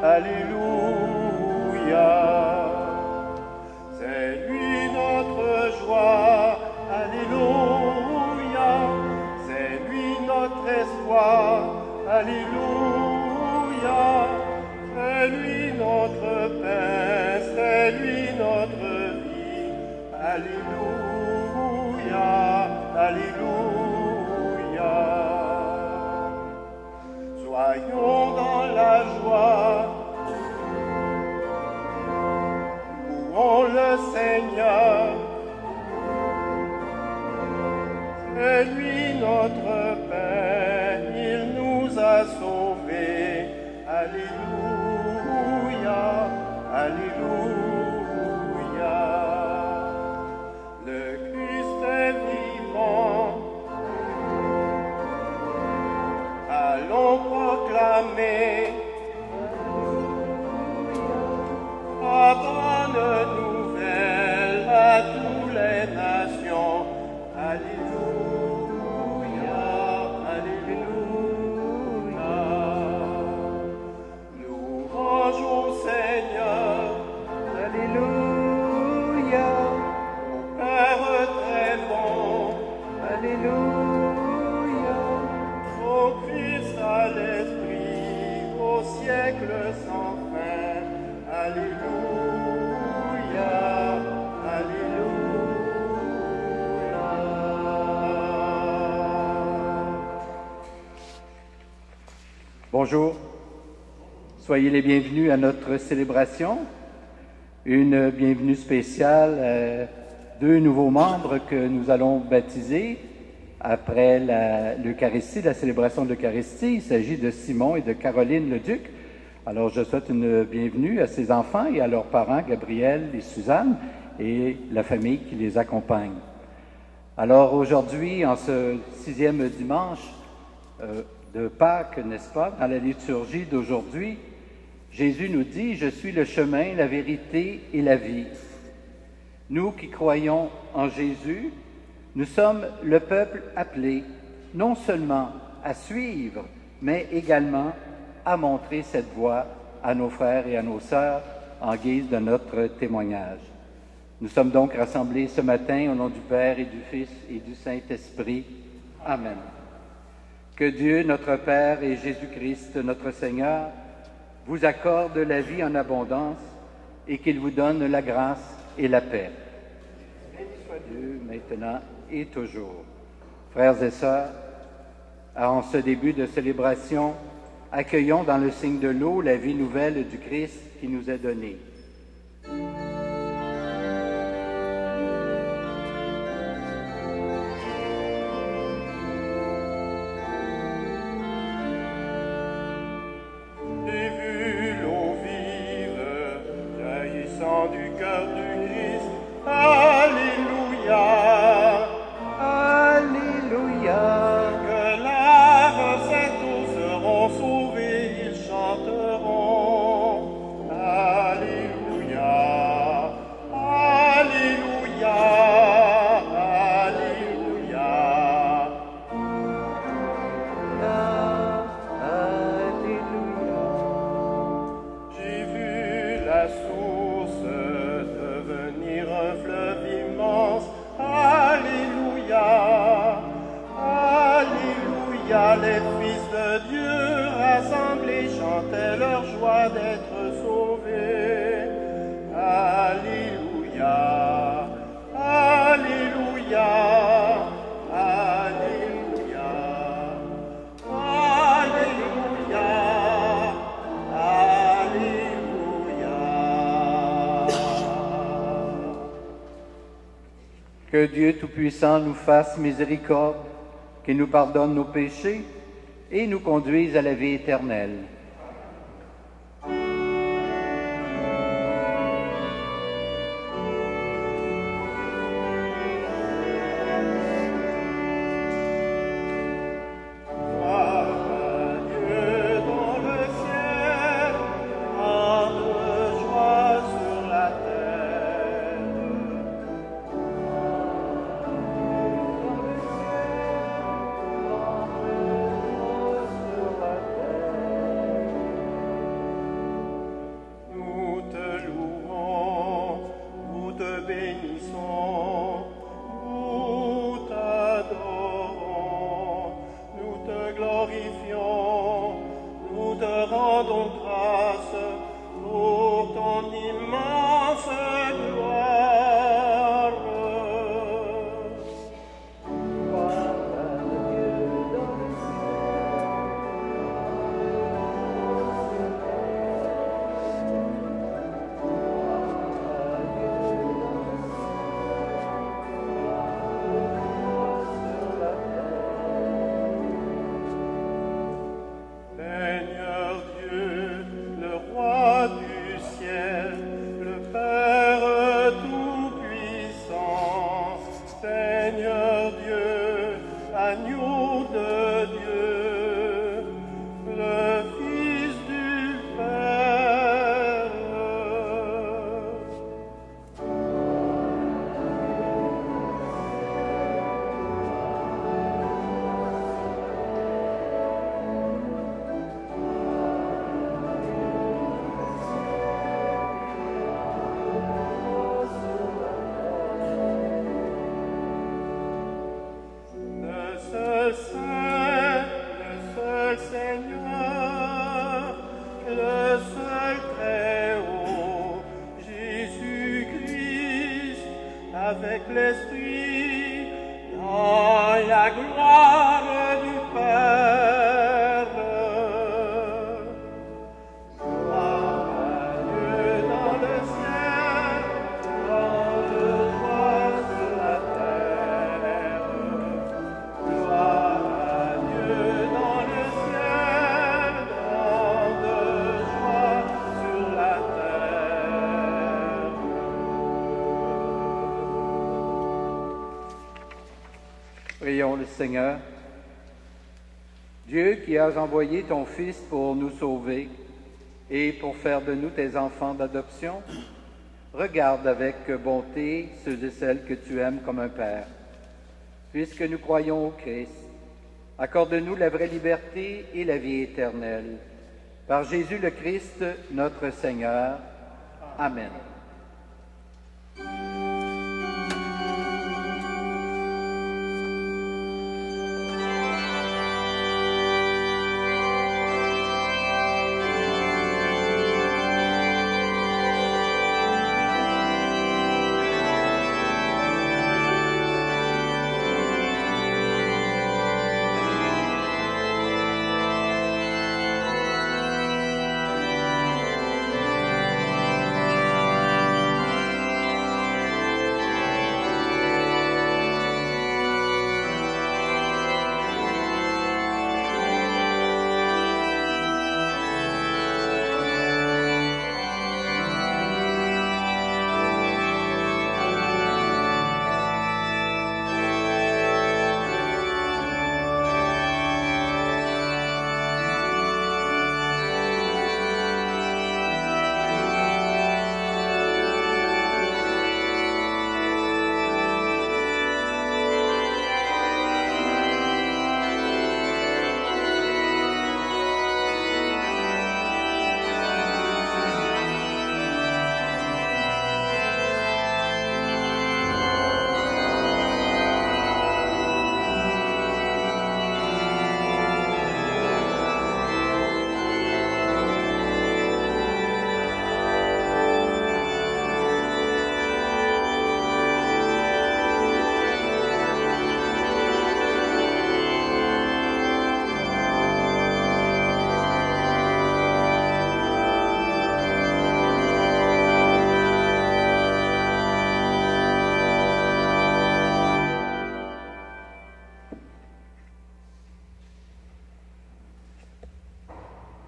Alléluia. C'est lui notre joie, Alléluia. C'est lui notre espoir, Alléluia. C'est lui notre paix, c'est lui notre vie, Alléluia, Alléluia. Soyons dans la joie, louons le Seigneur. C'est lui notre Père, il nous a sauvés, Alléluia, Alléluia. Le Christ est vivant, allons proclamer la bonne nouvelle à toutes les nations. Alléluia, Alléluia. Louange au Seigneur, Alléluia, au Père très bon, Alléluia, au Christ à l'Esprit, au siècle sans fin. Alléluia, Alléluia. Bonjour, soyez les bienvenus à notre célébration. Une bienvenue spéciale à deux nouveaux membres que nous allons baptiser après l'Eucharistie, la célébration de l'Eucharistie. Il s'agit de Simon et de Caroline Leduc. Alors, je souhaite une bienvenue à ces enfants et à leurs parents, Gabriel et Suzanne, et la famille qui les accompagne. Alors, aujourd'hui, en ce 6e dimanche de Pâques, n'est-ce pas, dans la liturgie d'aujourd'hui, Jésus nous dit « Je suis le chemin, la vérité et la vie ». Nous qui croyons en Jésus, nous sommes le peuple appelé non seulement à suivre, mais également à montrer cette voie à nos frères et à nos sœurs en guise de notre témoignage. Nous sommes donc rassemblés ce matin au nom du Père et du Fils et du Saint-Esprit. Amen. Que Dieu, notre Père et Jésus-Christ, notre Seigneur, vous accorde la vie en abondance et qu'il vous donne la grâce et la paix. Béni soit Dieu, maintenant et toujours. Frères et sœurs, en ce début de célébration, accueillons dans le signe de l'eau la vie nouvelle du Christ qui nous est donnée. J'ai vu l'eau vive jaillissant du cœur du Christ. Alléluia. Alléluia. Que lavent cette eau seront sauvés, ils chanteront. Alléluia. Alléluia. Alléluia. J'ai vu la source devenir un fleuve immense. Alléluia. Alléluia. Les fils de Dieu rassemblés chantaient leur joie d'être sauvés. Alléluia. Alléluia. Alléluia. Alléluia. Alléluia. Que Dieu Tout-Puissant nous fasse miséricorde, qu'il nous pardonne nos péchés et nous conduise à la vie éternelle. Dieu dans le ciel, en joie sur la terre. avec l'Esprit, dans la gloire du Père. Gloire à Dieu dans le ciel, grande joie sur la terre. Gloire à Dieu dans le ciel, grande joie sur la terre. Prions le Seigneur. Dieu qui as envoyé ton Fils pour nous sauver et pour faire de nous tes enfants d'adoption, regarde avec bonté ceux et celles que tu aimes comme un Père. Puisque nous croyons au Christ, accorde-nous la vraie liberté et la vie éternelle. Par Jésus le Christ, notre Seigneur. Amen.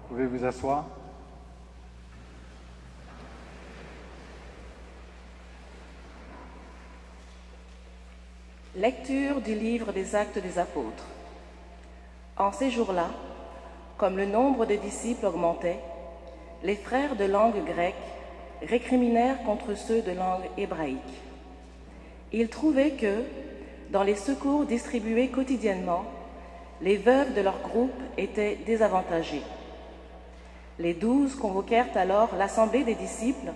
Vous pouvez vous asseoir. Lecture du livre des Actes des Apôtres. En ces jours-là, comme le nombre de disciples augmentait, les frères de langue grecque récriminèrent contre ceux de langue hébraïque. Ils trouvaient que, dans les secours distribués quotidiennement, les veuves de leur groupe étaient désavantagées. Les 12 convoquèrent alors l'assemblée des disciples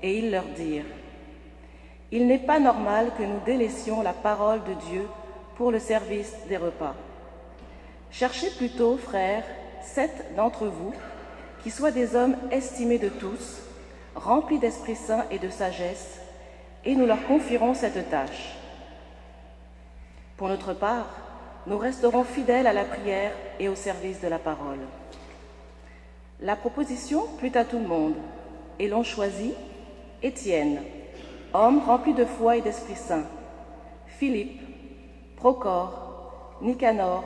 et ils leur dirent : « Il n'est pas normal que nous délaissions la parole de Dieu pour le service des repas. Cherchez plutôt, frères, 7 d'entre vous, qui soient des hommes estimés de tous, remplis d'Esprit Saint et de sagesse, et nous leur confierons cette tâche. Pour notre part, nous resterons fidèles à la prière et au service de la parole. » La proposition plut à tout le monde, et l'on choisit Étienne, homme rempli de foi et d'Esprit Saint, Philippe, Procor, Nicanor,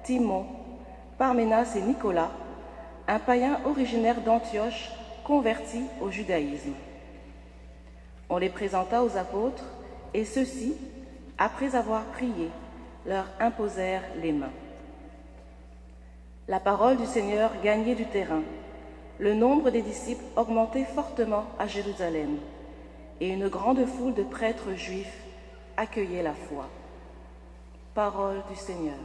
Timon, Parménas et Nicolas, un païen originaire d'Antioche converti au judaïsme. On les présenta aux apôtres, et ceux-ci, après avoir prié, leur imposèrent les mains. La parole du Seigneur gagnait du terrain. Le nombre des disciples augmentait fortement à Jérusalem, et une grande foule de prêtres juifs accueillait la foi. Parole du Seigneur.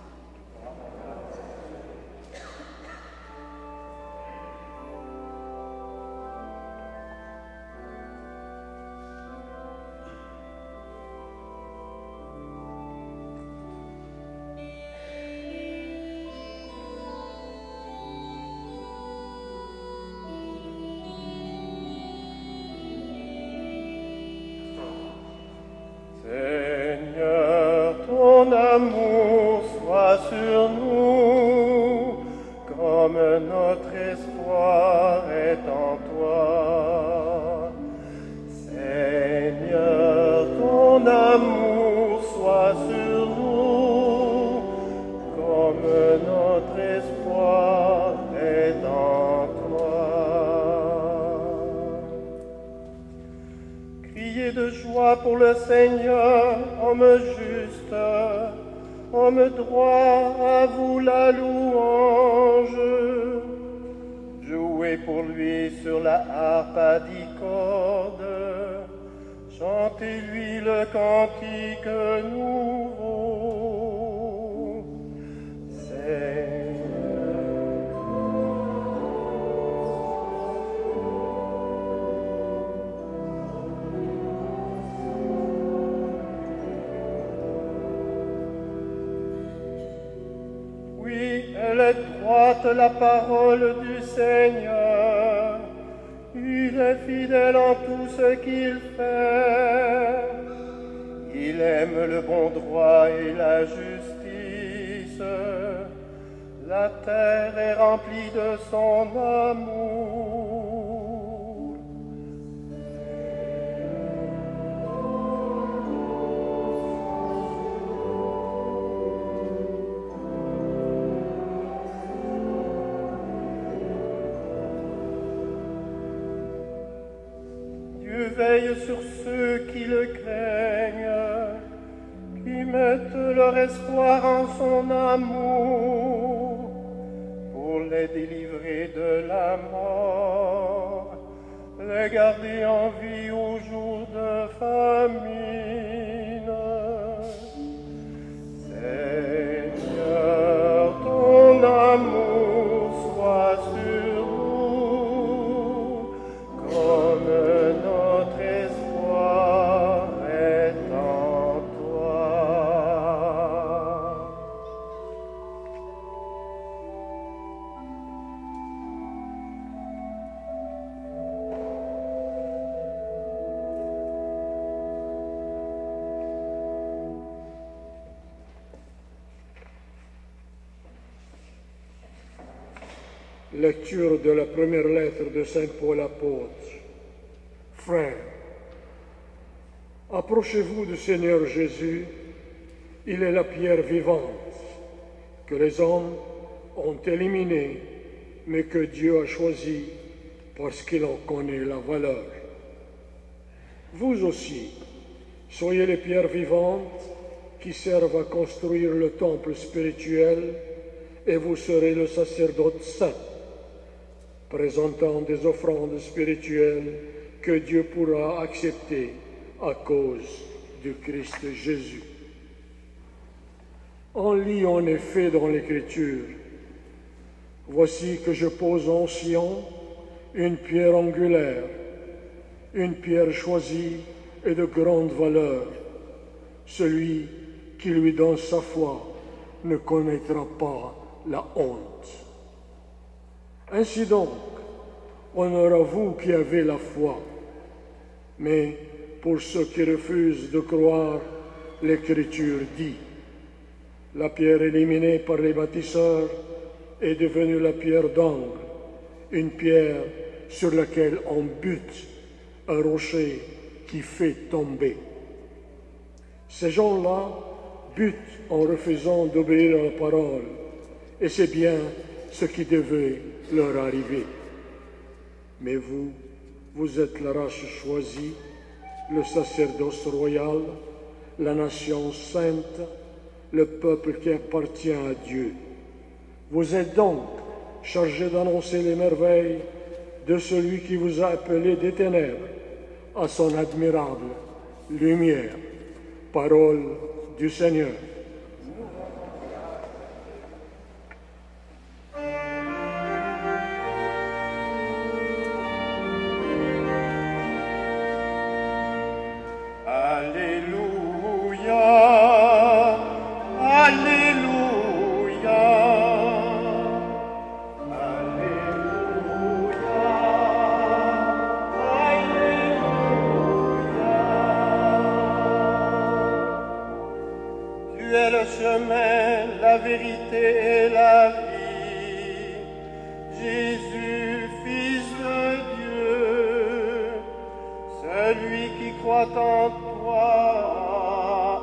Criez de joie pour le Seigneur, homme juste, homme droit, à vous la louange. Jouez pour lui sur la harpe à 10 cordes, chantez-lui le cantique nouveau. Oui, elle est droite la parole du Seigneur. Il est fidèle en tout ce qu'il fait. Il aime le bon droit et la justice. La terre est remplie de son amour. Dieu veille sur ceux qui le craignent, qui mettent leur espoir en son amour, pour les délivrer de la mort, les garder en vie au jour de famine. Seigneur, ton amour soit sur nous, comme notre espoir est en toi. Lecture de la première lettre de Saint Paul apôtre. Frères, approchez-vous du Seigneur Jésus, il est la pierre vivante que les hommes ont éliminée, mais que Dieu a choisie parce qu'il en connaît la valeur. Vous aussi, soyez les pierres vivantes qui servent à construire le temple spirituel, et vous serez le sacerdoce saint, présentant des offrandes spirituelles que Dieu pourra accepter à cause du Christ Jésus. On lit en effet dans l'Écriture, « Voici que je pose en Sion une pierre angulaire, une pierre choisie et de grande valeur. Celui qui lui donne sa foi ne connaîtra pas la honte. » Ainsi donc, honneur à vous qui avez la foi. Mais pour ceux qui refusent de croire, l'Écriture dit, la pierre éliminée par les bâtisseurs est devenue la pierre d'angle, une pierre sur laquelle on bute, un rocher qui fait tomber. Ces gens-là butent en refusant d'obéir à la parole, et c'est bien ce qui devait leur arriver. Mais vous, vous êtes la race choisie, le sacerdoce royal, la nation sainte, le peuple qui appartient à Dieu. Vous êtes donc chargés d'annoncer les merveilles de celui qui vous a appelé des ténèbres à son admirable lumière. Parole du Seigneur. La vérité et la vie, Jésus, Fils de Dieu, celui qui croit en toi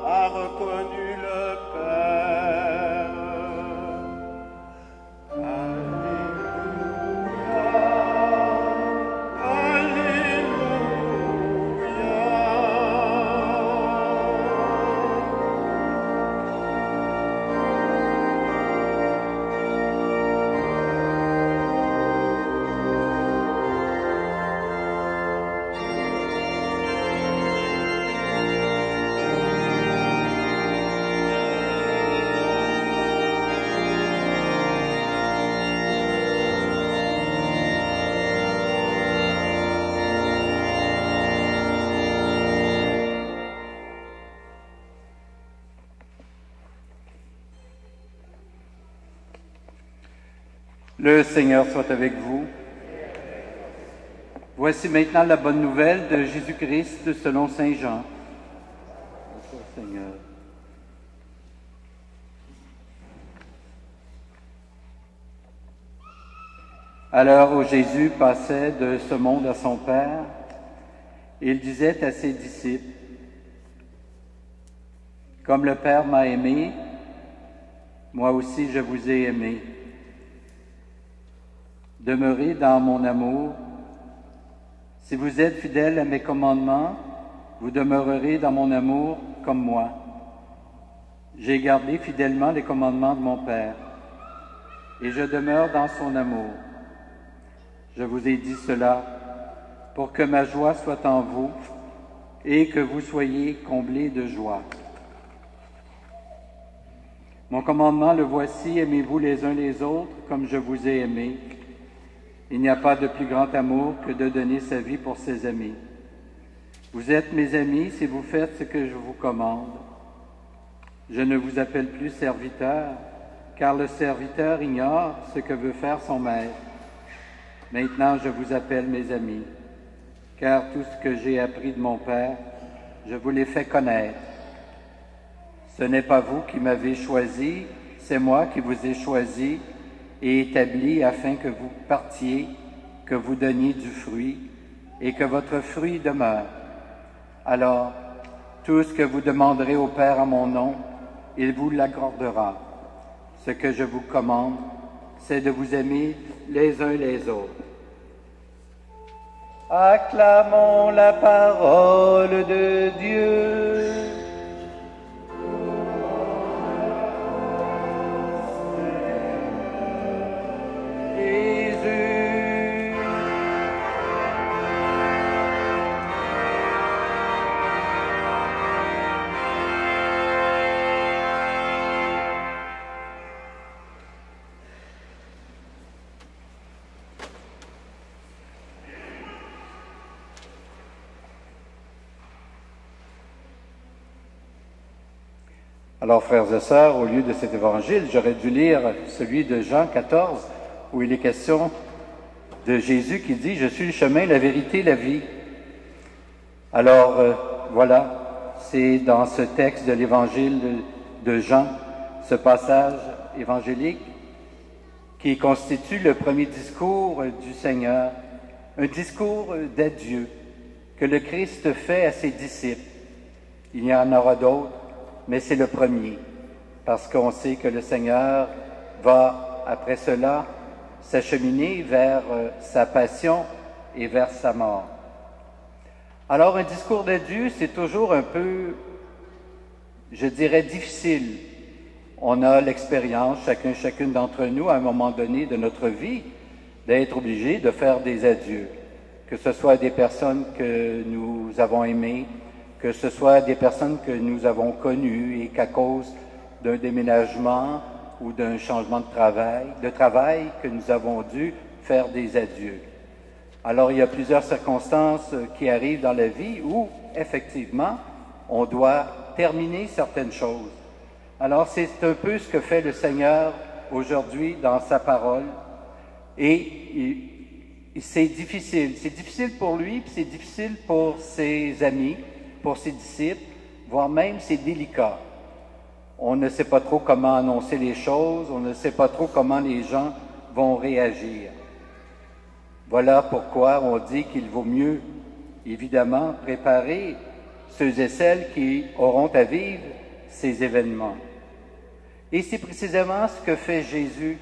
a reconnu le Père. Alléluia, Alléluia. Le Seigneur soit avec vous. Voici maintenant la bonne nouvelle de Jésus-Christ selon saint Jean. Bonjour Seigneur. À l'heure où Jésus passait de ce monde à son Père, il disait à ses disciples, « Comme le Père m'a aimé, moi aussi je vous ai aimé. Demeurez dans mon amour. Si vous êtes fidèles à mes commandements, vous demeurerez dans mon amour comme moi. J'ai gardé fidèlement les commandements de mon Père, et je demeure dans son amour. Je vous ai dit cela pour que ma joie soit en vous et que vous soyez comblés de joie. Mon commandement, le voici, aimez-vous les uns les autres comme je vous ai aimés. Il n'y a pas de plus grand amour que de donner sa vie pour ses amis. Vous êtes mes amis si vous faites ce que je vous commande. Je ne vous appelle plus serviteur, car le serviteur ignore ce que veut faire son maître. Maintenant, je vous appelle mes amis, car tout ce que j'ai appris de mon Père, je vous l'ai fait connaître. Ce n'est pas vous qui m'avez choisi, c'est moi qui vous ai choisi et établi afin que vous partiez, que vous donniez du fruit et que votre fruit demeure. Alors, tout ce que vous demanderez au Père en mon nom, il vous l'accordera. Ce que je vous commande, c'est de vous aimer les uns les autres. Acclamons la parole de Dieu. Alors, frères et sœurs, au lieu de cet évangile, j'aurais dû lire celui de Jean 14, où il est question de Jésus qui dit « Je suis le chemin, la vérité, la vie ». Alors, voilà, c'est dans ce texte de l'évangile de Jean, ce passage évangélique, qui constitue le premier discours du Seigneur, un discours d'adieu que le Christ fait à ses disciples. Il y en aura d'autres, mais c'est le premier, parce qu'on sait que le Seigneur va, après cela, s'acheminer vers sa passion et vers sa mort. Alors, un discours d'adieu, c'est toujours un peu, je dirais, difficile. On a l'expérience, chacune d'entre nous, à un moment donné de notre vie, d'être obligé de faire des adieux, que ce soit des personnes que nous avons aimées, que ce soit des personnes que nous avons connues et qu'à cause d'un déménagement ou d'un changement de travail que nous avons dû faire des adieux. Alors, il y a plusieurs circonstances qui arrivent dans la vie où, effectivement, on doit terminer certaines choses. Alors, c'est un peu ce que fait le Seigneur aujourd'hui dans sa parole. Et c'est difficile. C'est difficile pour lui, puis c'est difficile pour ses amis, pour ses disciples, voire même c'est délicat. On ne sait pas trop comment annoncer les choses, on ne sait pas trop comment les gens vont réagir. Voilà pourquoi on dit qu'il vaut mieux, évidemment, préparer ceux et celles qui auront à vivre ces événements. Et c'est précisément ce que fait Jésus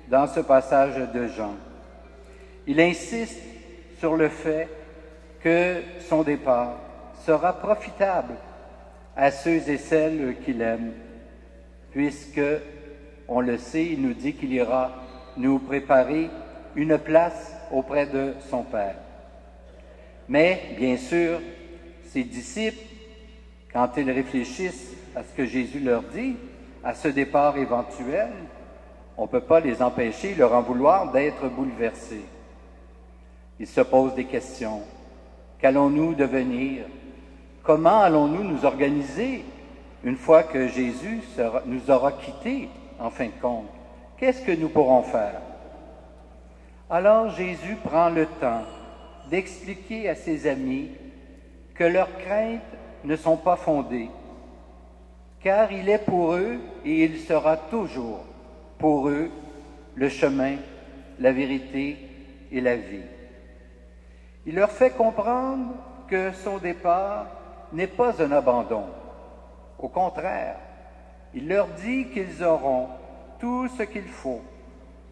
dans ce passage de Jean. Il insiste sur le fait que son départ sera profitable à ceux et celles qu'il aime, puisque, on le sait, il nous dit qu'il ira nous préparer une place auprès de son Père. Mais, bien sûr, ses disciples, quand ils réfléchissent à ce que Jésus leur dit, à ce départ éventuel, on ne peut pas les empêcher, leur en vouloir, d'être bouleversés. Ils se posent des questions. Qu'allons-nous devenir? Comment allons-nous nous organiser une fois que Jésus nous aura quittés, en fin de compte? Qu'est-ce que nous pourrons faire? Alors Jésus prend le temps d'expliquer à ses amis que leurs craintes ne sont pas fondées, car il est pour eux et il sera toujours pour eux le chemin, la vérité et la vie. Il leur fait comprendre que son départ n'est pas un abandon. Au contraire, il leur dit qu'ils auront tout ce qu'il faut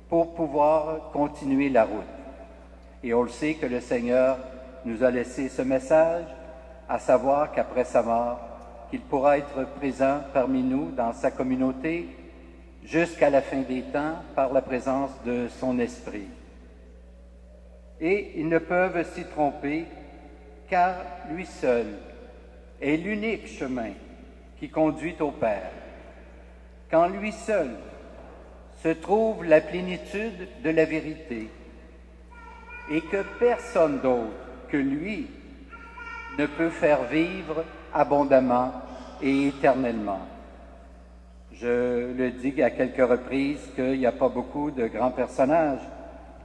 pour pouvoir continuer la route. Et on le sait que le Seigneur nous a laissé ce message, à savoir qu'après sa mort, qu'il pourra être présent parmi nous dans sa communauté jusqu'à la fin des temps par la présence de son Esprit. Et ils ne peuvent s'y tromper, car lui seul est l'unique chemin qui conduit au Père. Qu'en lui seul se trouve la plénitude de la vérité, et que personne d'autre que lui ne peut faire vivre abondamment et éternellement. Je le dis à quelques reprises qu'il n'y a pas beaucoup de grands personnages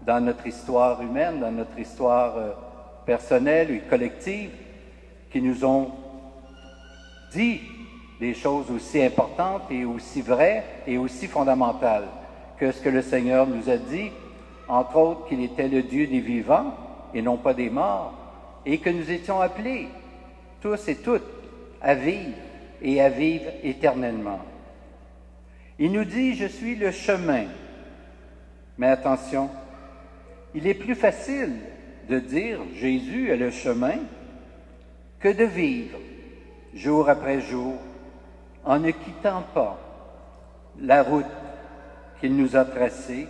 dans notre histoire humaine, dans notre histoire personnelle et collective, qui nous ont dit des choses aussi importantes et aussi vraies et aussi fondamentales que ce que le Seigneur nous a dit, entre autres qu'il était le Dieu des vivants et non pas des morts, et que nous étions appelés, tous et toutes, à vivre et à vivre éternellement. Il nous dit « Je suis le chemin ». Mais attention, il est plus facile de dire « Jésus est le chemin » que de vivre, jour après jour, en ne quittant pas la route qu'il nous a tracée,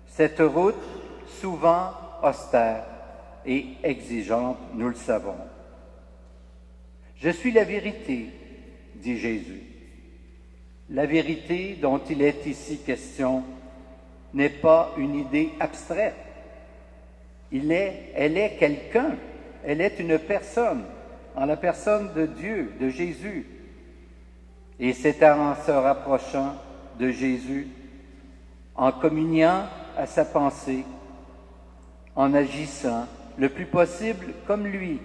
cette route souvent austère et exigeante, nous le savons. Je suis la vérité, dit Jésus. La vérité dont il est ici question n'est pas une idée abstraite. Elle est quelqu'un, elle est une personne, en la personne de Dieu, de Jésus. Et c'est en se rapprochant de Jésus, en communiant à sa pensée, en agissant le plus possible comme lui,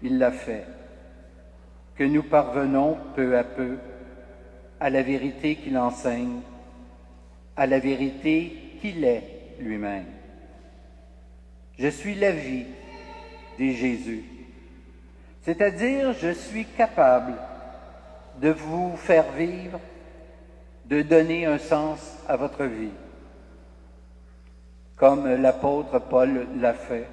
il l'a fait, que nous parvenons peu à peu à la vérité qu'il enseigne, à la vérité qu'il est lui-même. Je suis la vie, dit Jésus, c'est-à-dire je suis capable de vous faire vivre, de donner un sens à votre vie, comme l'apôtre Paul l'a fait.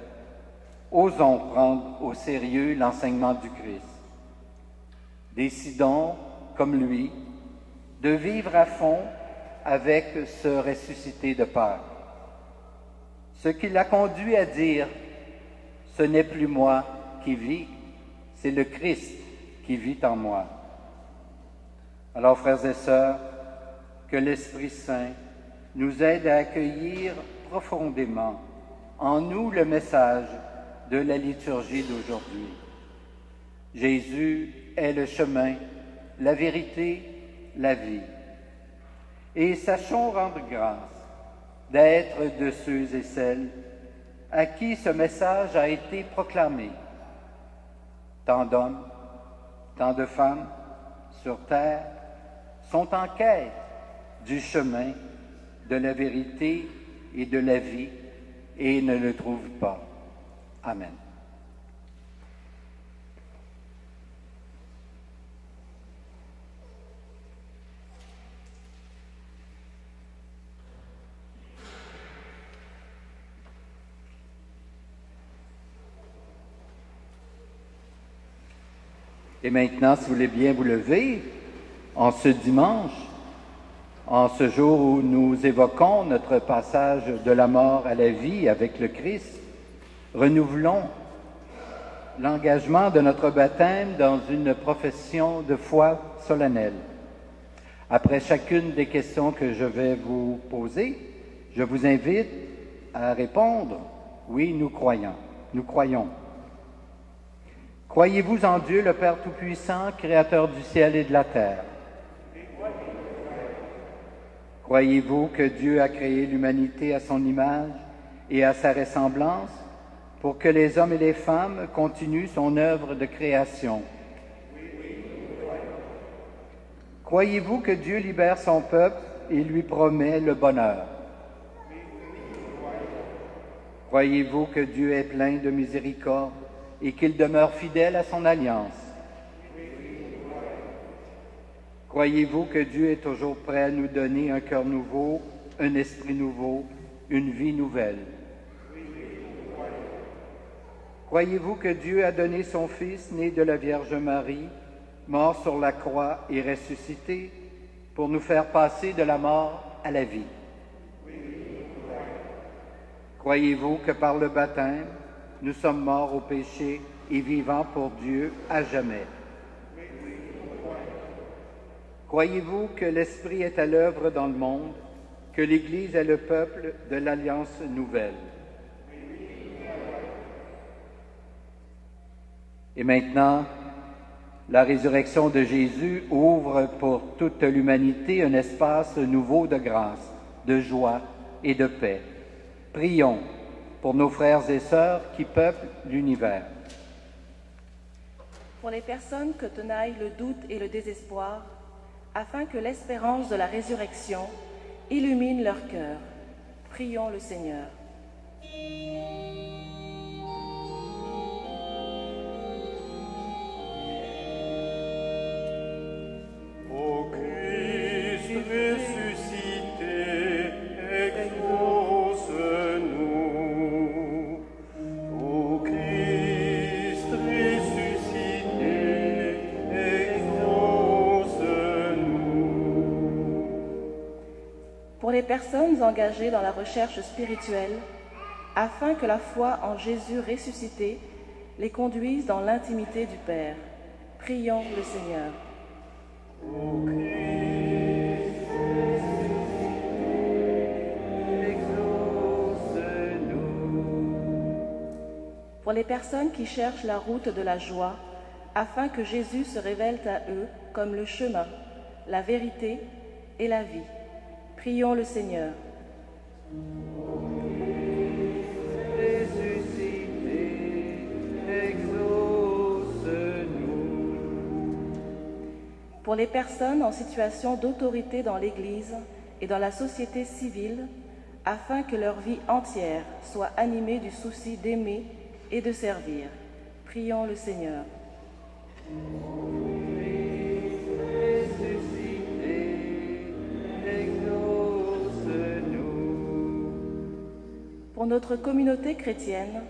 Osons prendre au sérieux l'enseignement du Christ. Décidons, comme lui, de vivre à fond avec ce ressuscité de Pâques. Ce qui l'a conduit à dire « Ce n'est plus moi qui vis, c'est le Christ qui vit en moi ». Alors, frères et sœurs, que l'Esprit Saint nous aide à accueillir profondément en nous le message de la liturgie d'aujourd'hui. Jésus est le chemin, la vérité, la vie. Et sachons rendre grâce d'être de ceux et celles à qui ce message a été proclamé. Tant d'hommes, tant de femmes sur terre sont en quête du chemin, de la vérité et de la vie et ne le trouvent pas. Amen. Et maintenant, si vous voulez bien vous lever, en ce dimanche, en ce jour où nous évoquons notre passage de la mort à la vie avec le Christ, renouvelons l'engagement de notre baptême dans une profession de foi solennelle. Après chacune des questions que je vais vous poser, je vous invite à répondre « Oui, nous croyons. Nous croyons. » Croyez-vous en Dieu, le Père Tout-Puissant, Créateur du ciel et de la terre? Croyez-vous que Dieu a créé l'humanité à son image et à sa ressemblance, pour que les hommes et les femmes continuent son œuvre de création. Croyez-vous que Dieu libère son peuple et lui promet le bonheur? Croyez-vous que Dieu est plein de miséricorde et qu'il demeure fidèle à son alliance? Croyez-vous que Dieu est toujours prêt à nous donner un cœur nouveau, un esprit nouveau, une vie nouvelle? Croyez-vous que Dieu a donné son Fils, né de la Vierge Marie, mort sur la croix et ressuscité, pour nous faire passer de la mort à la vie? Croyez-vous que par le baptême, nous sommes morts au péché et vivants pour Dieu à jamais? Croyez-vous que l'Esprit est à l'œuvre dans le monde, que l'Église est le peuple de l'Alliance nouvelle? Et maintenant, la résurrection de Jésus ouvre pour toute l'humanité un espace nouveau de grâce, de joie et de paix. Prions pour nos frères et sœurs qui peuplent l'univers. Pour les personnes que tenaillent le doute et le désespoir, afin que l'espérance de la résurrection illumine leur cœur. Prions le Seigneur. Ô Christ ressuscité, exauce-nous. Ô Christ ressuscité, exauce-nous. Pour les personnes engagées dans la recherche spirituelle, afin que la foi en Jésus ressuscité les conduise dans l'intimité du Père. Prions le Seigneur. Ô Christ ressuscité, exauce-nous. Pour les personnes qui cherchent la route de la joie, afin que Jésus se révèle à eux comme le chemin, la vérité et la vie. Prions le Seigneur. Pour les personnes en situation d'autorité dans l'Église et dans la société civile, afin que leur vie entière soit animée du souci d'aimer et de servir. Prions le Seigneur. Pour notre communauté chrétienne,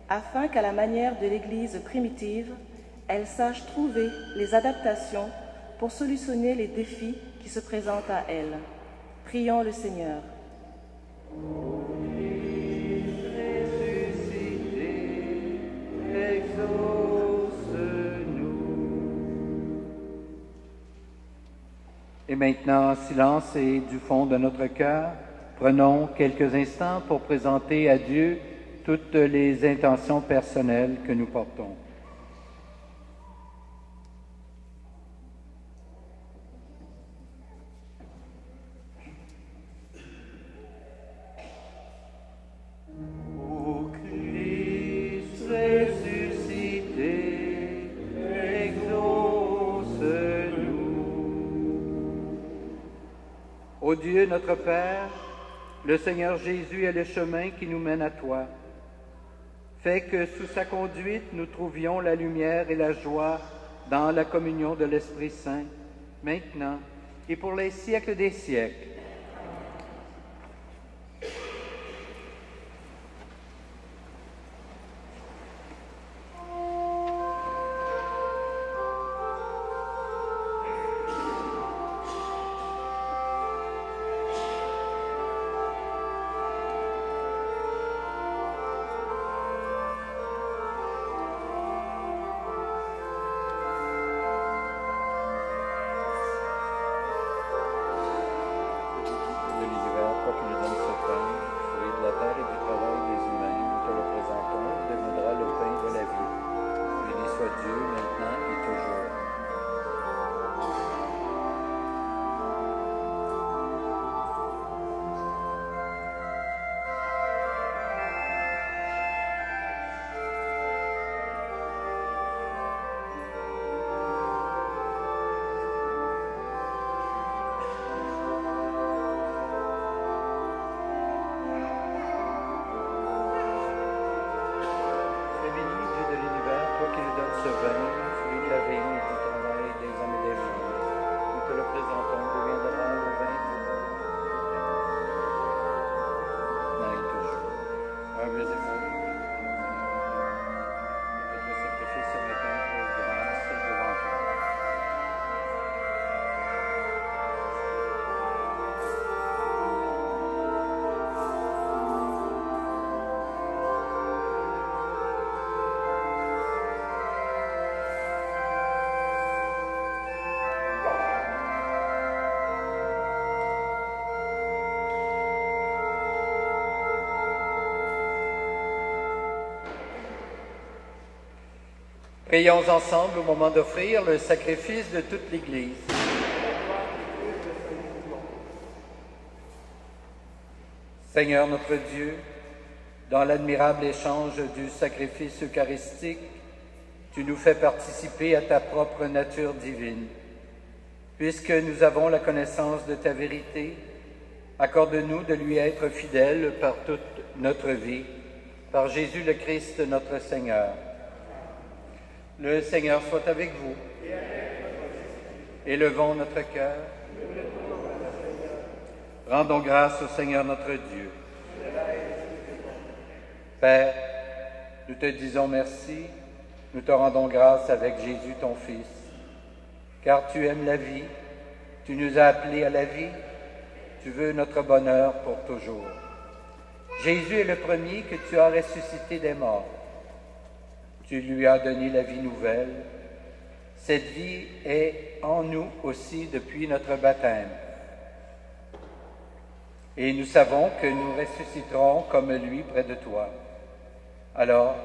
afin qu'à la manière de l'Église primitive, elle sache trouver les adaptations pour solutionner les défis qui se présentent à elle. Prions le Seigneur. Et maintenant, en silence et du fond de notre cœur, prenons quelques instants pour présenter à Dieu toutes les intentions personnelles que nous portons. Ô Christ ressuscité, exauce-nous. Ô Dieu notre Père, le Seigneur Jésus est le chemin qui nous mène à toi. Fais que sous sa conduite, nous trouvions la lumière et la joie dans la communion de l'Esprit Saint, maintenant et pour les siècles des siècles. ce vin, fruit de la vigne et du travail des hommes et des femmes. Nous te le présentons, deviendra le vin du Marie toujours. Humbles et fous. Notre sacrifice ce matin pour grâce devant toi. Prions ensemble au moment d'offrir le sacrifice de toute l'Église. Seigneur notre Dieu, dans l'admirable échange du sacrifice eucharistique, tu nous fais participer à ta propre nature divine. Puisque nous avons la connaissance de ta vérité, accorde-nous de lui être fidèles par toute notre vie, par Jésus le Christ notre Seigneur. Le Seigneur soit avec vous. Élevons notre cœur. Rendons grâce au Seigneur notre Dieu. Père, nous te disons merci, nous te rendons grâce avec Jésus ton Fils, car tu aimes la vie, tu nous as appelés à la vie, tu veux notre bonheur pour toujours. Jésus est le premier que tu as ressuscité des morts. Tu lui as donné la vie nouvelle. Cette vie est en nous aussi depuis notre baptême. Et nous savons que nous ressusciterons comme lui près de toi. Alors,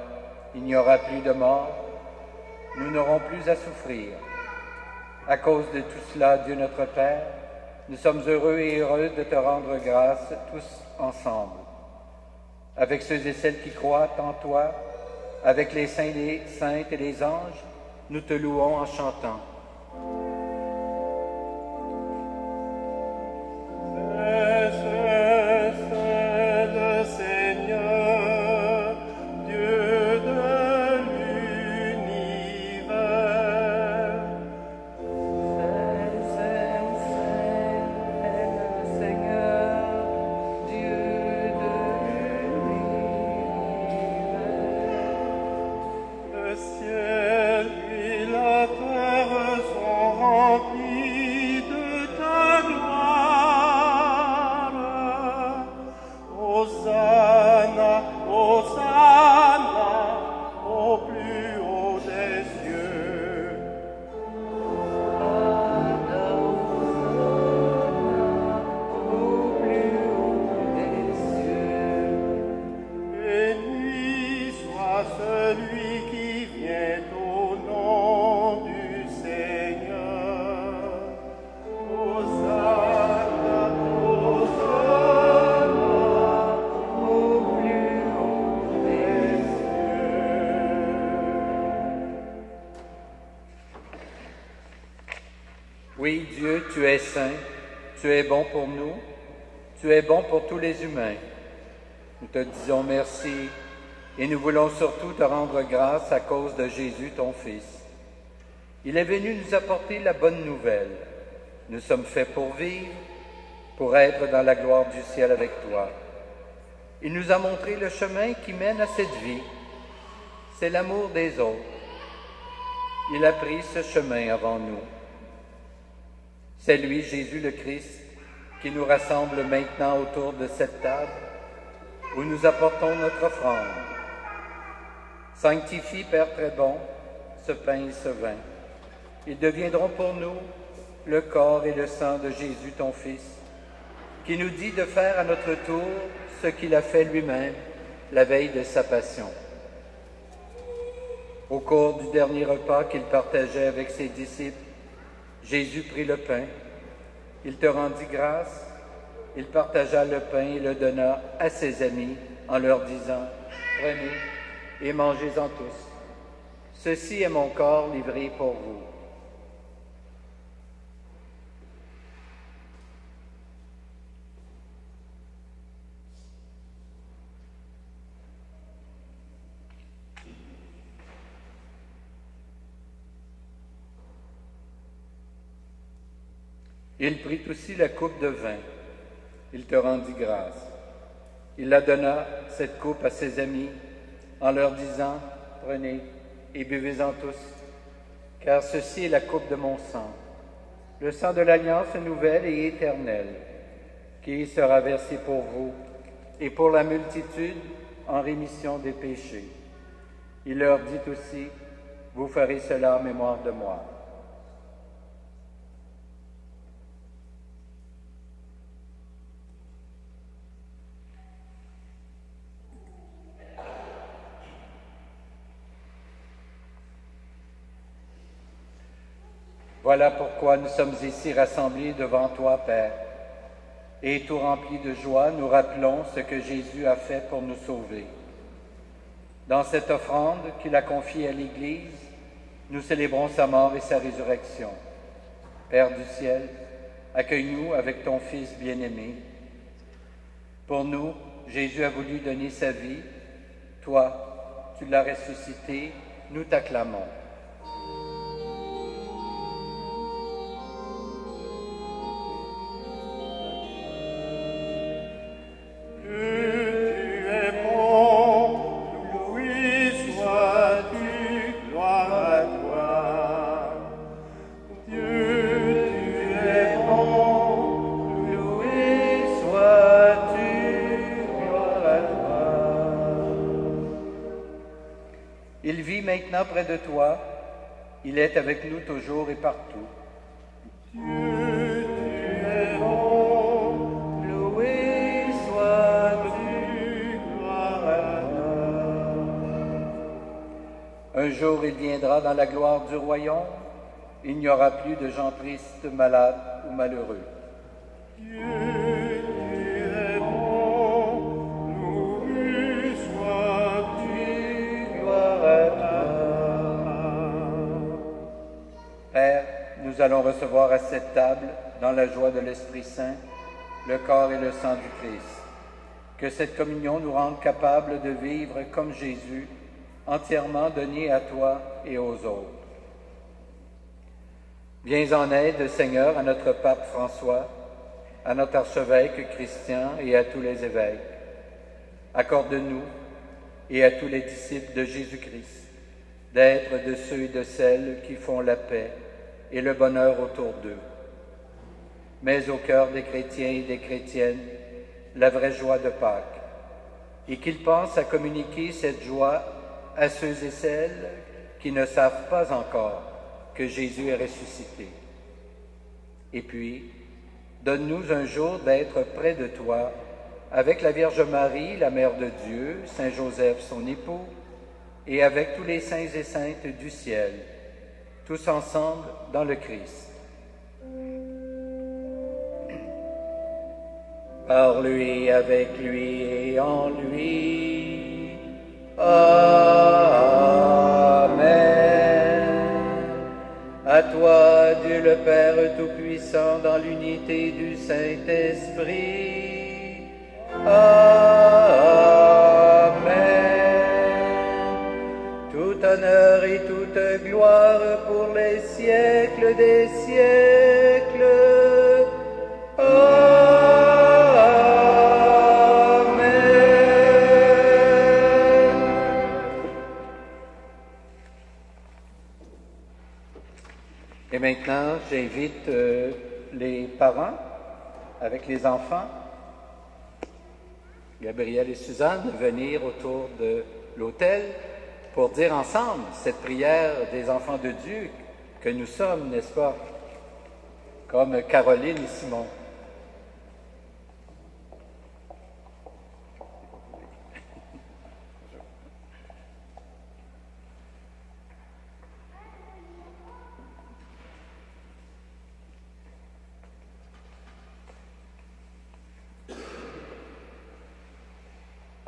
il n'y aura plus de mort, nous n'aurons plus à souffrir. À cause de tout cela, Dieu notre Père, nous sommes heureux et heureuses de te rendre grâce tous ensemble. Avec ceux et celles qui croient en toi, avec les saints, les saintes et les anges, nous te louons en chantant. Oui, Dieu, tu es saint, tu es bon pour nous, tu es bon pour tous les humains. Nous te disons merci et nous voulons surtout te rendre grâce à cause de Jésus, ton Fils. Il est venu nous apporter la bonne nouvelle. Nous sommes faits pour vivre, pour être dans la gloire du ciel avec toi. Il nous a montré le chemin qui mène à cette vie. C'est l'amour des autres. Il a pris ce chemin avant nous. C'est lui, Jésus le Christ, qui nous rassemble maintenant autour de cette table où nous apportons notre offrande. Sanctifie, Père très bon, ce pain et ce vin. Ils deviendront pour nous le corps et le sang de Jésus, ton Fils, qui nous dit de faire à notre tour ce qu'il a fait lui-même la veille de sa passion. Au cours du dernier repas qu'il partageait avec ses disciples, Jésus prit le pain, il te rendit grâce, il partagea le pain et le donna à ses amis en leur disant « Prenez et mangez-en tous. Ceci est mon corps livré pour vous. » Il prit aussi la coupe de vin. Il te rendit grâce. Il la donna, cette coupe, à ses amis, en leur disant, « Prenez et buvez-en tous, car ceci est la coupe de mon sang, le sang de l'alliance nouvelle et éternelle, qui sera versé pour vous et pour la multitude en rémission des péchés. » Il leur dit aussi, « Vous ferez cela en mémoire de moi. » Voilà pourquoi nous sommes ici rassemblés devant toi, Père. Et tout remplis de joie, nous rappelons ce que Jésus a fait pour nous sauver. Dans cette offrande qu'il a confiée à l'Église, nous célébrons sa mort et sa résurrection. Père du ciel, accueille-nous avec ton Fils bien-aimé. Pour nous, Jésus a voulu donner sa vie. Toi, tu l'as ressuscité, nous t'acclamons. Il vit maintenant près de toi, il est avec nous toujours et partout. Dieu, tu es bon, loué sois-tu, gloire à toi. Un jour il viendra dans la gloire du royaume, il n'y aura plus de gens tristes, malades ou malheureux. Dieu, tu es bon, loué sois-tu, gloire à toi. Père, nous allons recevoir à cette table, dans la joie de l'Esprit Saint, le corps et le sang du Christ. Que cette communion nous rende capables de vivre comme Jésus, entièrement donné à toi et aux autres. Viens en aide, Seigneur, à notre pape François, à notre archevêque Christian et à tous les évêques. Accorde-nous et à tous les disciples de Jésus-Christ d'être de ceux et de celles qui font la paix et le bonheur autour d'eux. Mets au cœur des chrétiens et des chrétiennes la vraie joie de Pâques, et qu'ils pensent à communiquer cette joie à ceux et celles qui ne savent pas encore que Jésus est ressuscité. Et puis, donne-nous un jour d'être près de toi, avec la Vierge Marie, la Mère de Dieu, Saint Joseph, son époux, et avec tous les saints et saintes du ciel, tous ensemble dans le Christ. Par lui, avec lui et en lui. Amen. À toi, Dieu le Père Tout-Puissant, dans l'unité du Saint-Esprit. Amen. Tout honneur et toute gloire pour les siècles des siècles. Amen. Et maintenant, j'invite les parents avec les enfants, Gabriel et Suzanne, de venir autour de l'autel pour dire ensemble cette prière des enfants de Dieu que nous sommes, n'est-ce pas? Comme Caroline et Simon.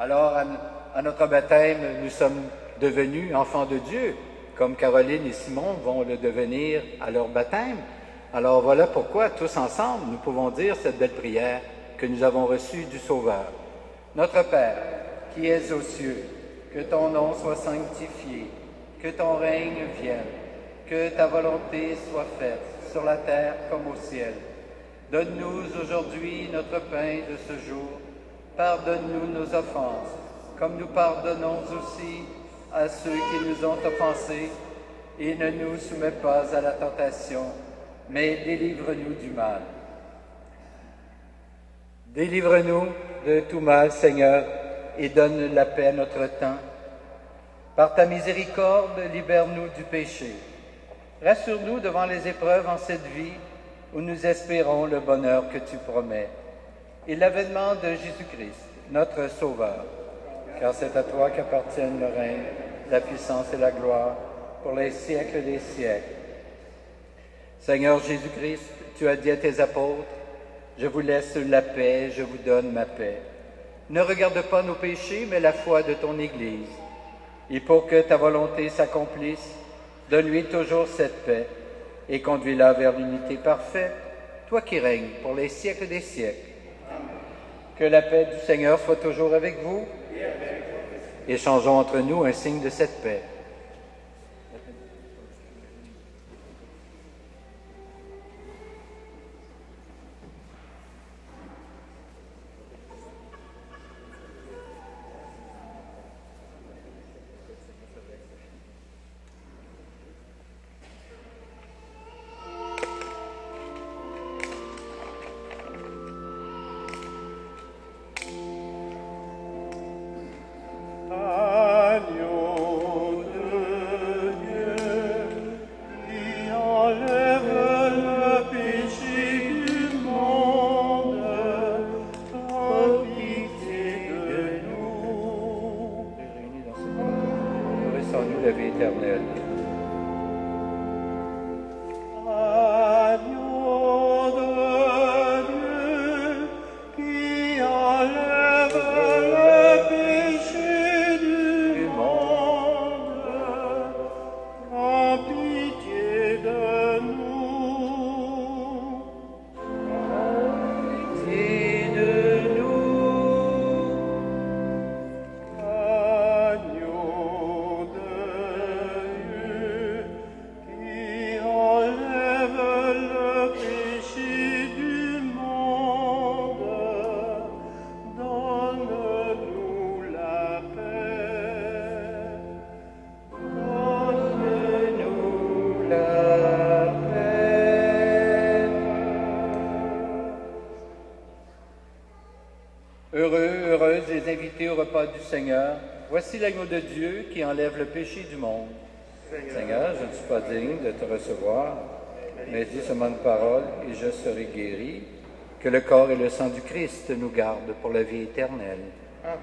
Alors, à notre baptême, nous sommes devenus enfants de Dieu, comme Caroline et Simon vont le devenir à leur baptême. Alors voilà pourquoi, tous ensemble, nous pouvons dire cette belle prière que nous avons reçue du Sauveur. Notre Père, qui es aux cieux, que ton nom soit sanctifié, que ton règne vienne, que ta volonté soit faite, sur la terre comme au ciel. Donne-nous aujourd'hui notre pain de ce jour. Pardonne-nous nos offenses, comme nous pardonnons aussi à ceux qui nous ont offensés. Et ne nous soumets pas à la tentation, mais délivre-nous du mal. Délivre-nous de tout mal, Seigneur, et donne la paix à notre temps. Par ta miséricorde, libère-nous du péché. Rassure-nous devant les épreuves en cette vie, où nous espérons le bonheur que tu promets, et l'avènement de Jésus-Christ, notre Sauveur. Car c'est à toi qu'appartiennent le règne, la puissance et la gloire, pour les siècles des siècles. Seigneur Jésus-Christ, tu as dit à tes apôtres, « Je vous laisse la paix, je vous donne ma paix. Ne regarde pas nos péchés, mais la foi de ton Église. Et pour que ta volonté s'accomplisse, donne-lui toujours cette paix et conduis-la vers l'unité parfaite, toi qui règnes pour les siècles des siècles. Que la paix du Seigneur soit toujours avec vous. Échangeons entre nous un signe de cette paix. Heureux les invités au repas du Seigneur. Voici l'agneau de Dieu qui enlève le péché du monde. Seigneur, je ne suis pas digne de te recevoir, mais dis seulement une parole et je serai guéri. Que le corps et le sang du Christ nous gardent pour la vie éternelle. Amen.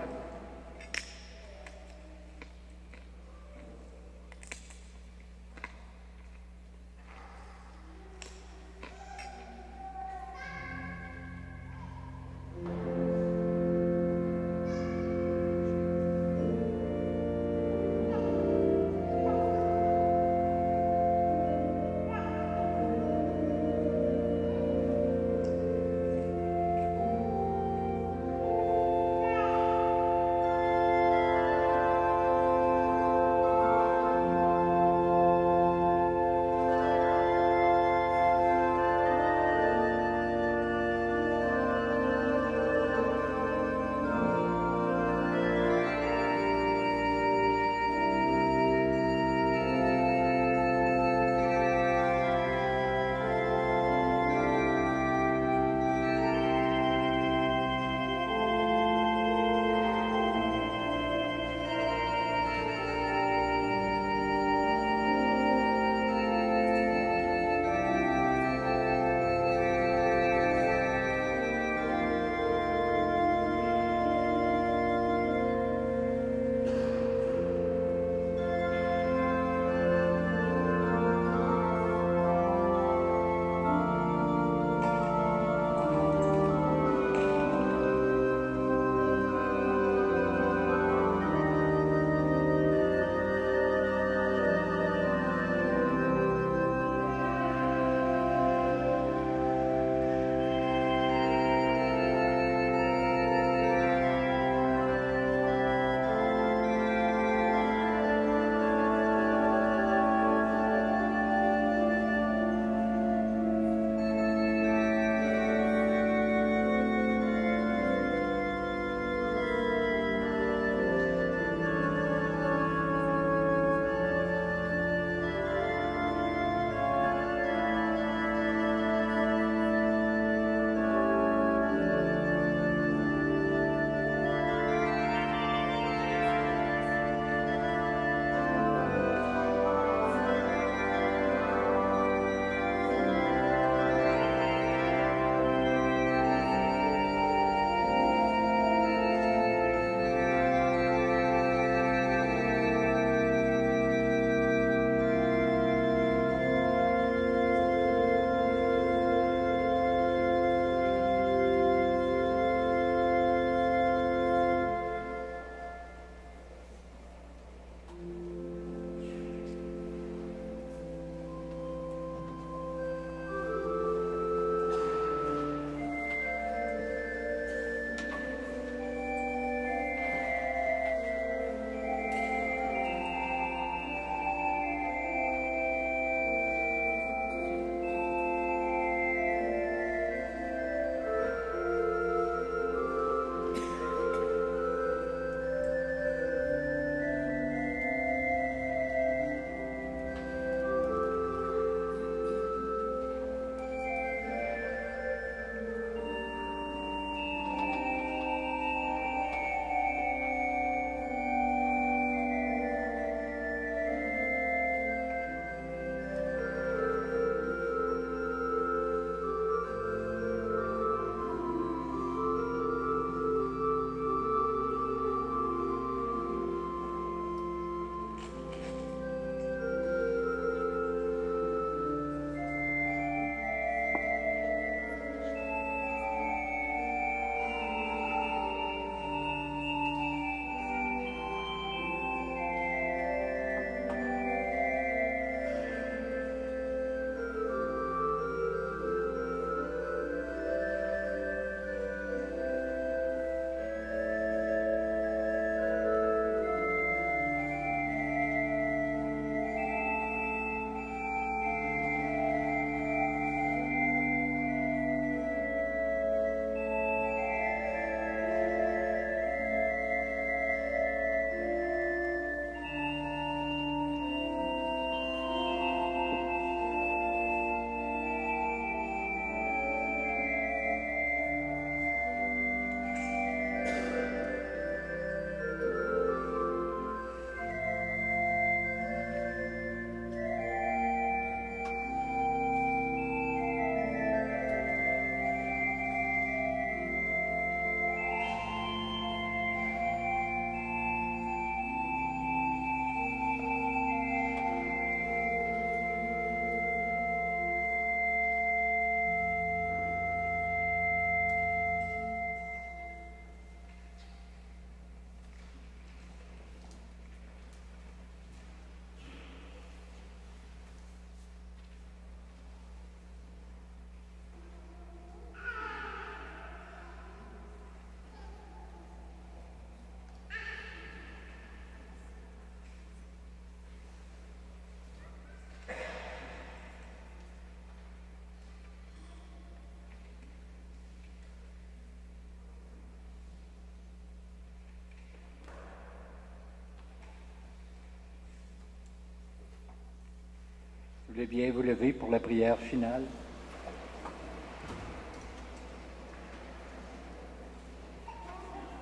voulez bien vous lever pour la prière finale?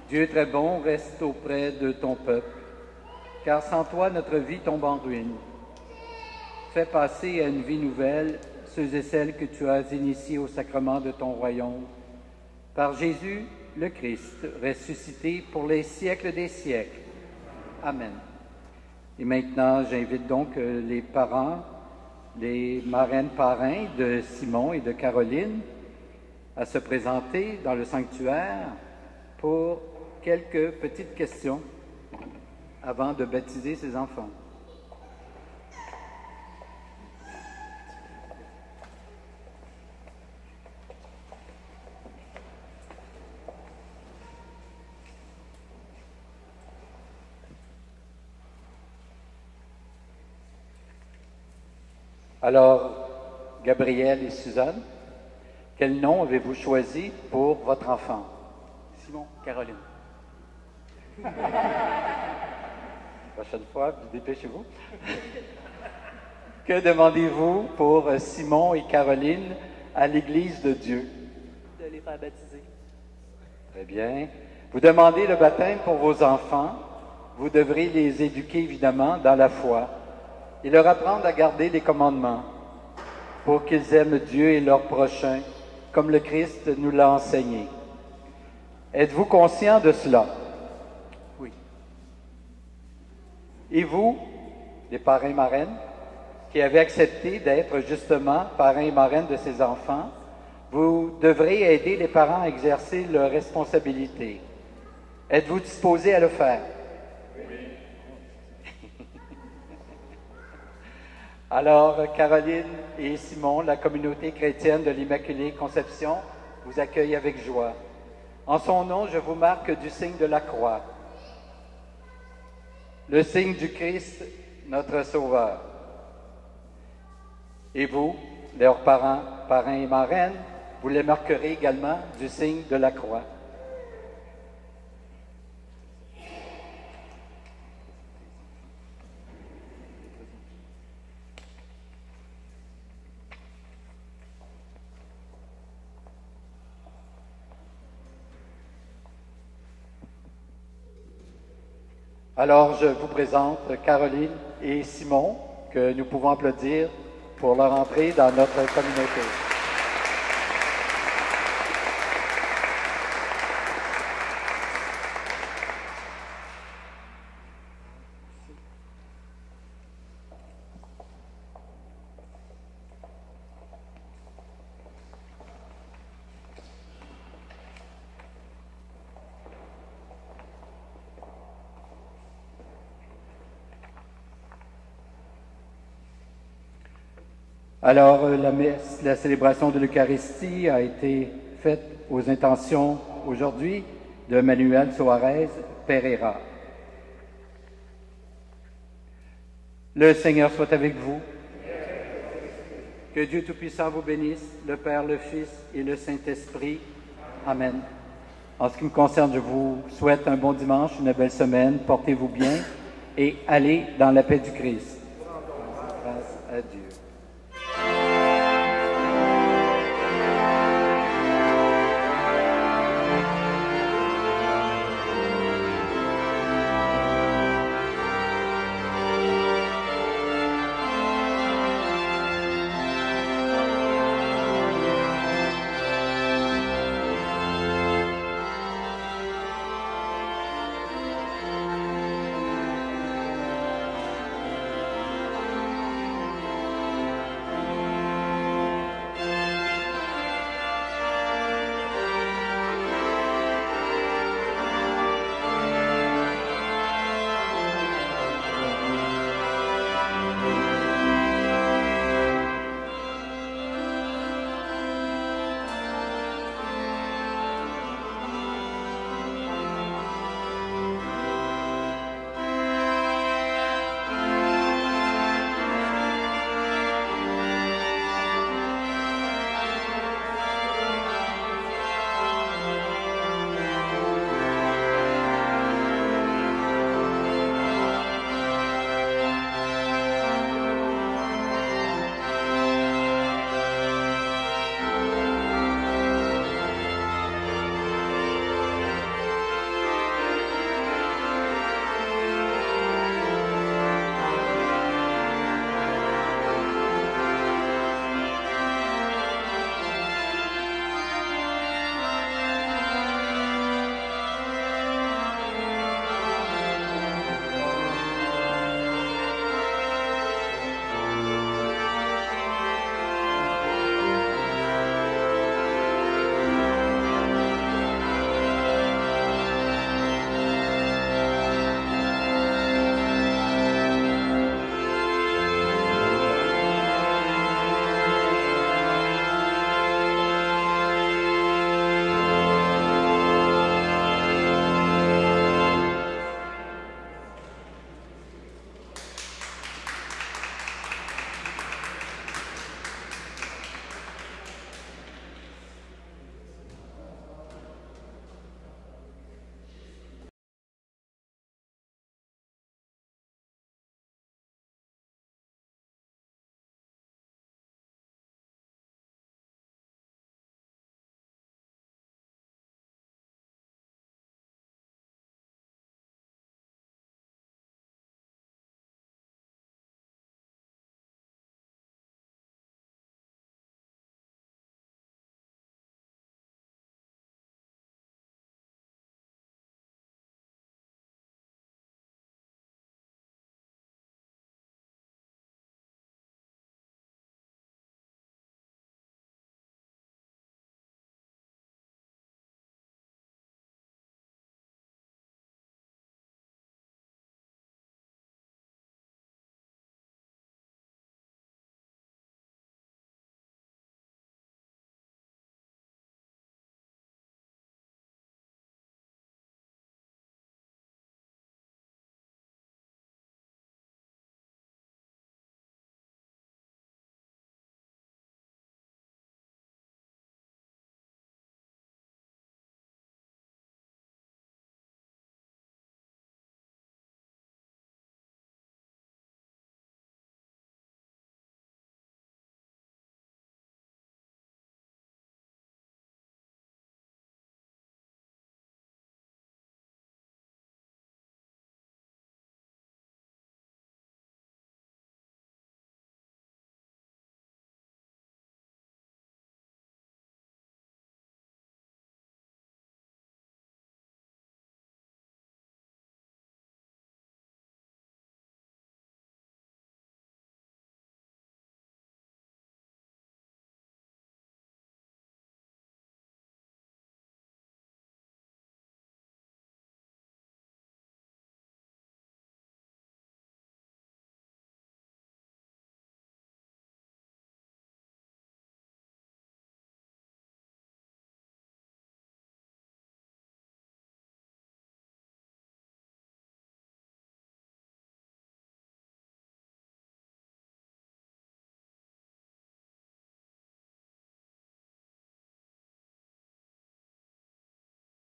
Dieu très bon, reste auprès de ton peuple, car sans toi, notre vie tombe en ruine. Fais passer à une vie nouvelle ceux et celles que tu as initiés au sacrement de ton royaume. Par Jésus, le Christ, ressuscité pour les siècles des siècles. Amen. Et maintenant, j'invite donc les parents, les marraines-parrains de Simon et de Caroline à se présenter dans le sanctuaire pour quelques petites questions avant de baptiser ses enfants. Alors, Gabriel et Suzanne, quel nom avez-vous choisi pour votre enfant? Simon, Caroline. Prochaine fois, dépêchez-vous. Que demandez-vous pour Simon et Caroline à l'Église de Dieu? De les faire baptiser. Très bien. Vous demandez le baptême pour vos enfants. Vous devrez les éduquer évidemment dans la foi et leur apprendre à garder les commandements pour qu'ils aiment Dieu et leur prochain comme le Christ nous l'a enseigné. Êtes-vous conscient de cela? Oui. Et vous, les parrains et marraines, qui avez accepté d'être justement parrains et marraines de ces enfants, vous devrez aider les parents à exercer leurs responsabilités. Êtes-vous disposés à le faire? Oui. Alors, Caroline et Simon, la communauté chrétienne de l'Immaculée Conception, vous accueille avec joie. En son nom, je vous marque du signe de la croix, le signe du Christ, notre Sauveur. Et vous, leurs parents, parrains et marraines, vous les marquerez également du signe de la croix. Alors, je vous présente Caroline et Simon, que nous pouvons applaudir pour leur entrée dans notre communauté. Alors, la célébration de l'Eucharistie a été faite aux intentions aujourd'hui de Manuel Suarez Pereira. Le Seigneur soit avec vous. Que Dieu Tout-Puissant vous bénisse, le Père, le Fils et le Saint-Esprit. Amen. En ce qui me concerne, je vous souhaite un bon dimanche, une belle semaine, portez-vous bien et allez dans la paix du Christ. Grâce à Dieu.